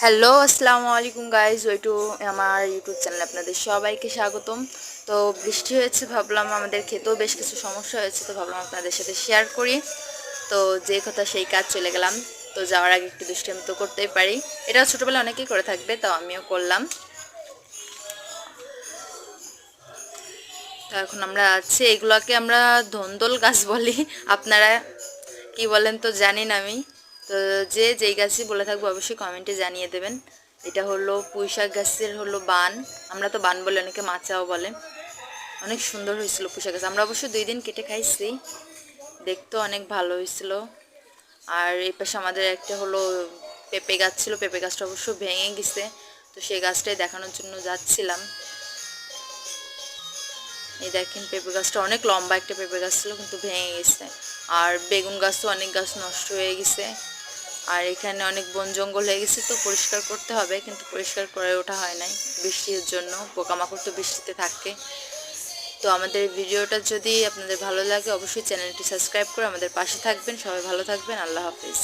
Hello, আসসালামু আলাইকুম guys, ওয়েটু আমার ইউটিউব চ্যানেলে আপনাদের সবাইকে স্বাগতম। তো বৃষ্টি হয়েছে, ভাবলাম আমাদের খেতেও বেশ কিছু সমস্যা হয়েছে, তো ভাবলাম আপনাদের সাথে শেয়ার করি। তো যে কথা সেই কাজ, চলে গেলাম। তো যাওয়ার আগে একটু দুষ্টামি তো করতেই পারি, এটা ছোটোবেলা অনেকেই করে থাকবে, তো আমিও করলাম। তো এখন আমরা আছি, এগুলোকে আমরা ধন্দল গাছ বলি, আপনারা কি বলেন তো জানি না আমি। তো যে যেই গাছই বলে থাকবো অবশ্যই কমেন্টে জানিয়ে দেবেন। এটা হলো পুঁইশাক গাছের হলো বান, আমরা তো বান বলে, অনেকে মাচাও বলে। অনেক সুন্দর হয়েছিল পুঁইশাক গাছ, আমরা অবশ্য 2 দিন কেটে খাইছি, দেখতেও অনেক ভালো হয়েছিল। আর এই পাশে আমাদের একটা হলো পেঁপে গাছ ছিল, পেঁপে গাছটা অবশ্য ভেঙে গেছে, তো সেই গাছটাই দেখানোর জন্য যাচ্ছিলাম। এই দেখেন, পেঁপে গাছটা অনেক লম্বা একটা পেঁপে গাছ ছিল, কিন্তু ভেঙে গেছে। আর বেগুন গাছও অনেক গাছ নষ্ট হয়ে গেছে। আর এখানে অনেক বন জঙ্গল হয়ে গেছে, তো পরিষ্কার করতে হবে, কিন্তু পরিষ্কার করে ওঠা হয় নাই বৃষ্টির জন্য, পোকামাকড় তো বৃষ্টিতে থাকে। তো আমাদের ভিডিওটা যদি আপনাদের ভালো লাগে অবশ্যই চ্যানেলটি সাবস্ক্রাইব করে আমাদের পাশে থাকবেন। সবাই ভালো থাকবেন, আল্লাহ হাফিজ।